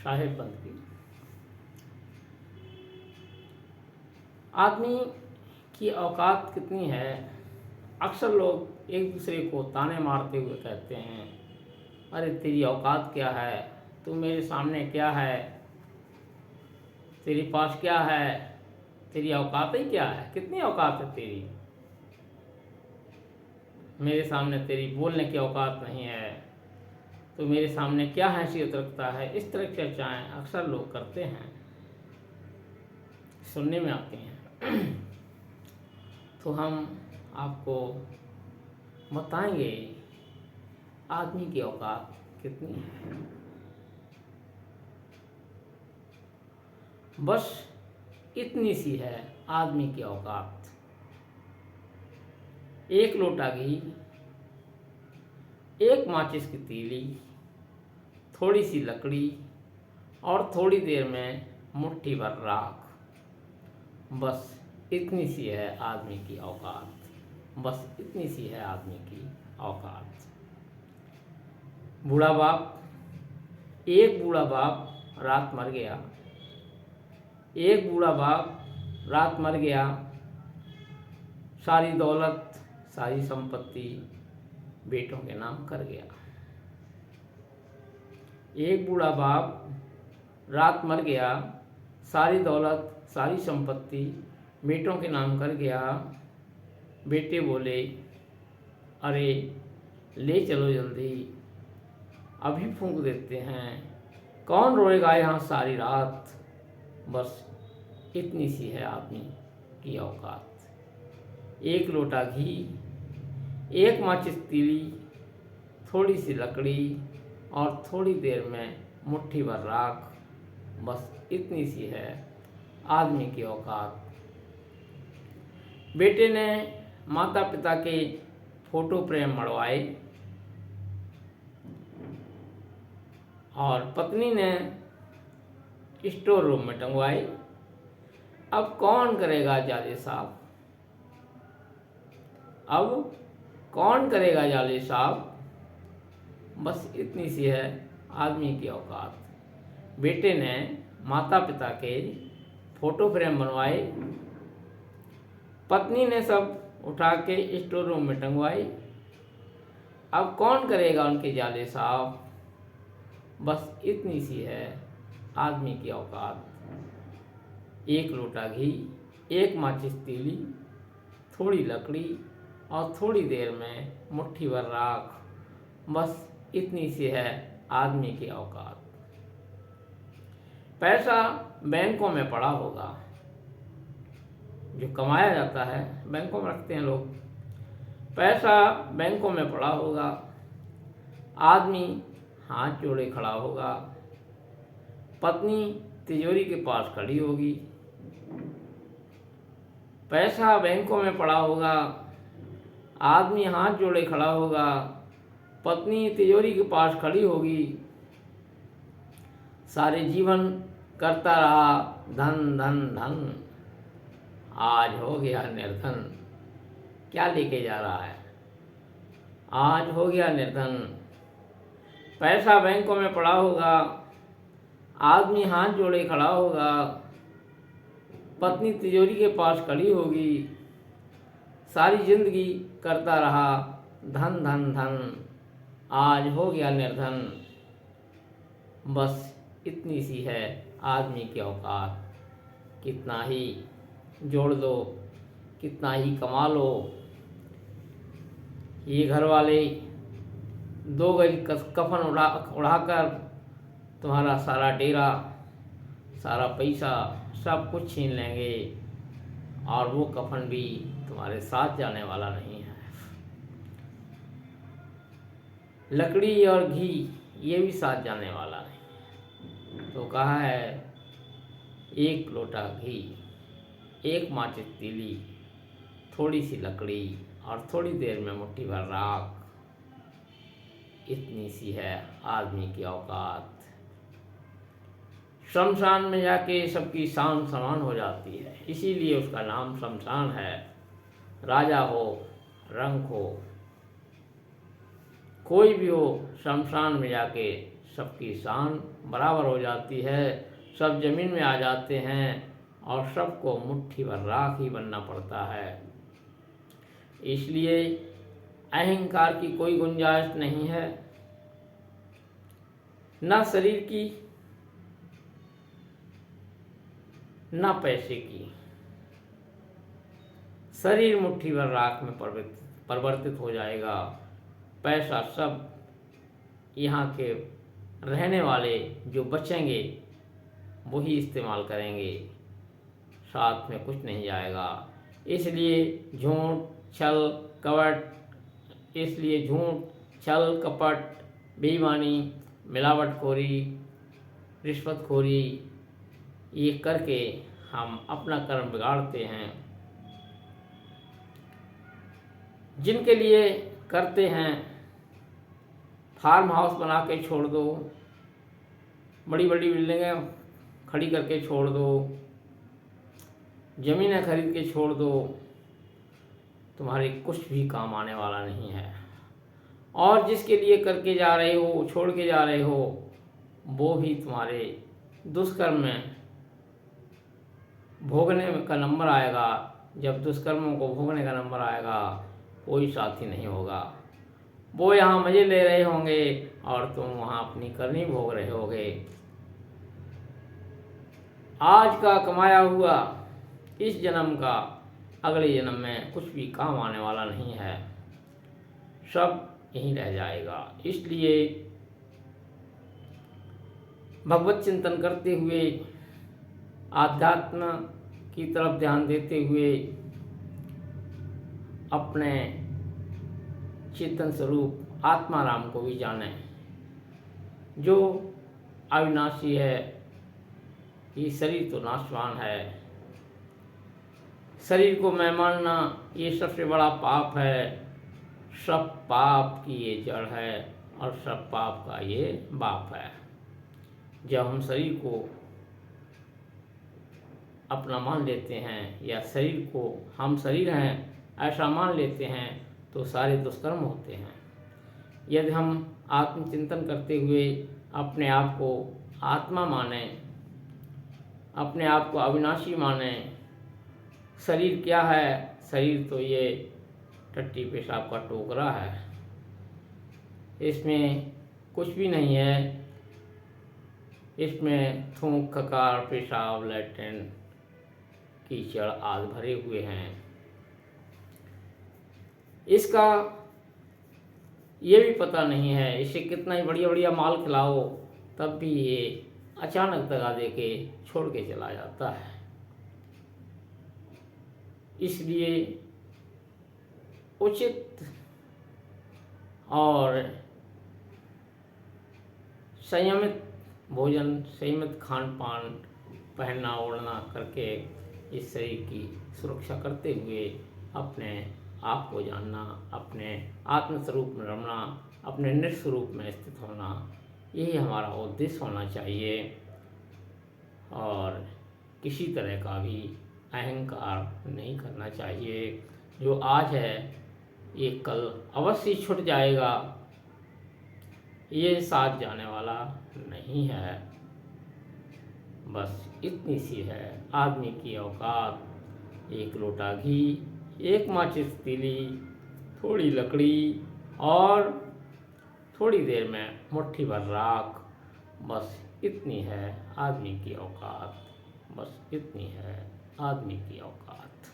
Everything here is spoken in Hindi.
साहेब बंद की। आदमी की औकात कितनी है? अक्सर लोग एक दूसरे को ताने मारते हुए कहते हैं, अरे तेरी औकात क्या है, तू मेरे सामने क्या है, तेरे पास क्या है, तेरी औकात ही क्या है, कितनी औकात है तेरी, मेरे सामने तेरी बोलने की औकात नहीं है, तो मेरे सामने क्या हैसियत रखता है। इस तरह की चर्चाएं अक्सर लोग करते हैं, सुनने में आती हैं। तो हम आपको बताएंगे आदमी की औकात कितनी है। बस इतनी सी है आदमी की औकात। एक लोटा घी, एक माचिस की तीली, थोड़ी सी लकड़ी और थोड़ी देर में मुट्ठी भर राख। बस इतनी सी है आदमी की औकात। बस इतनी सी है आदमी की औकात। बूढ़ा बाप, एक बूढ़ा बाप रात मर गया। एक बूढ़ा बाप रात मर गया। सारी दौलत, सारी संपत्ति बेटों के नाम कर गया। एक बूढ़ा बाप रात मर गया। सारी दौलत, सारी संपत्ति बेटों के नाम कर गया। बेटे बोले, अरे ले चलो जल्दी, अभी फूंक देते हैं, कौन रोएगा यहाँ सारी रात। बस इतनी सी है आदमी की औकात। एक लोटा घी, एक माचिस तीली, थोड़ी सी लकड़ी और थोड़ी देर में मुट्ठी भर राख। बस इतनी सी है आदमी की औकात। बेटे ने माता पिता के फोटो फ्रेम मढ़वाए और पत्नी ने स्टोर रूम में टंगवाए। अब कौन करेगा जाले साफ? अब कौन करेगा जाले साफ? बस इतनी सी है आदमी की औकात। बेटे ने माता पिता के फोटो फ्रेम बनवाए, पत्नी ने सब उठा के स्टोर रूम में टंगवाए। अब कौन करेगा उनके जाले साफ? बस इतनी सी है आदमी की औकात। एक लोटा घी, एक माचिस तीली, थोड़ी लकड़ी और थोड़ी देर में मुट्ठी भर राख। बस इतनी सी है आदमी की औकात। पैसा बैंकों में पड़ा होगा, जो कमाया जाता है बैंकों में रखते हैं लोग। पैसा बैंकों में पड़ा होगा, आदमी हाथ जोड़े खड़ा होगा, पत्नी तिजोरी के पास खड़ी होगी। पैसा बैंकों में पड़ा होगा, आदमी हाथ जोड़े खड़ा होगा, पत्नी तिजोरी के पास खड़ी होगी। सारे जीवन करता रहा धन धन धन, आज हो गया निर्धन। क्या लेके जा रहा है? आज हो गया निर्धन। पैसा बैंकों में पड़ा होगा, आदमी हाथ जोड़े खड़ा होगा, पत्नी तिजोरी के पास खड़ी होगी। सारी जिंदगी करता रहा धन धन धन, आज हो गया निर्धन। बस इतनी सी है आदमी की औकात। कितना ही जोड़ दो, कितना ही कमा लो, ये घर वाले 2 गज कफन उड़ाकर तुम्हारा सारा डेरा, सारा पैसा सब कुछ छीन लेंगे और वो कफन भी तुम्हारे साथ जाने वाला नहीं है। लकड़ी और घी ये भी साथ जाने वाला नहीं। तो कहा है, एक लोटा घी, एक माचिस तीली, थोड़ी सी लकड़ी और थोड़ी देर में मुट्ठी भर राख। इतनी सी है आदमी की औकात। शमशान में जाके सबकी शान समान हो जाती है, इसीलिए उसका नाम शमशान है। राजा हो, रंक हो, कोई भी हो, शमशान में जाके सबकी शान बराबर हो जाती है, सब जमीन में आ जाते हैं और सबको मुट्ठी भर राख ही बनना पड़ता है। इसलिए अहंकार की कोई गुंजाइश नहीं है, ना शरीर की ना पैसे की। शरीर मुट्ठी भर राख में परिवर्तित हो जाएगा। पैसा सब यहाँ के रहने वाले जो बचेंगे वही इस्तेमाल करेंगे, साथ में कुछ नहीं जाएगा। इसलिए झूठ छल कपट बेईमानी मिलावटखोरी रिश्वतखोरी ये करके हम अपना कर्म बिगाड़ते हैं। जिनके लिए करते हैं, फार्म हाउस बना के छोड़ दो, बड़ी बड़ी बिल्डिंगें खड़ी करके छोड़ दो, ज़मीनें खरीद के छोड़ दो, तुम्हारे कुछ भी काम आने वाला नहीं है। और जिसके लिए करके जा रहे हो, छोड़ के जा रहे हो, वो भी तुम्हारे दुष्कर्म में भोगने का नंबर आएगा। जब दुष्कर्मों को भोगने का नंबर आएगा, कोई साथी नहीं होगा। वो यहाँ मज़े ले रहे होंगे और तुम वहाँ अपनी करनी भोग रहे होगे। आज का कमाया हुआ इस जन्म का अगले जन्म में कुछ भी काम आने वाला नहीं है, सब यहीं रह जाएगा। इसलिए भगवत चिंतन करते हुए, आध्यात्म की तरफ ध्यान देते हुए अपने चेतन स्वरूप आत्माराम को भी जाने, जो अविनाशी है। ये शरीर तो नाशवान है, शरीर को मैं मानना ये सबसे बड़ा पाप है। सब पाप की ये जड़ है और सब पाप का ये बाप है। जब हम शरीर को अपना मान लेते हैं या शरीर को हम शरीर हैं ऐसा मान लेते हैं, तो सारे दुष्कर्म होते हैं। यदि हम आत्मचिंतन करते हुए अपने आप को आत्मा माने, अपने आप को अविनाशी माने, शरीर क्या है? शरीर तो ये टट्टी पेशाब का टोकरा है, इसमें कुछ भी नहीं है। इसमें थूक खकार पेशाब लैट्रिन कीचड़ आदि भरे हुए हैं। इसका ये भी पता नहीं है, इसे कितना ही बढ़िया बढ़िया माल खिलाओ तब भी ये अचानक दगा दे के छोड़ के चला जाता है। इसलिए उचित और संयमित भोजन, संयमित खान पान, पहनना ओढ़ना करके इस शरीर की सुरक्षा करते हुए अपने आप को जानना, अपने आत्मस्वरूप में रमना, अपने निस्वरूप में स्थित होना, यही हमारा उद्देश्य होना चाहिए। और किसी तरह का भी अहंकार नहीं करना चाहिए। जो आज है ये कल अवश्य छूट जाएगा, ये साथ जाने वाला नहीं है। बस इतनी सी है आदमी की औकात, एक लोटा घी, एक माचिस तीली, थोड़ी लकड़ी और थोड़ी देर में मुट्ठी भर राख। बस इतनी है आदमी की औकात, बस इतनी है आदमी की औकात।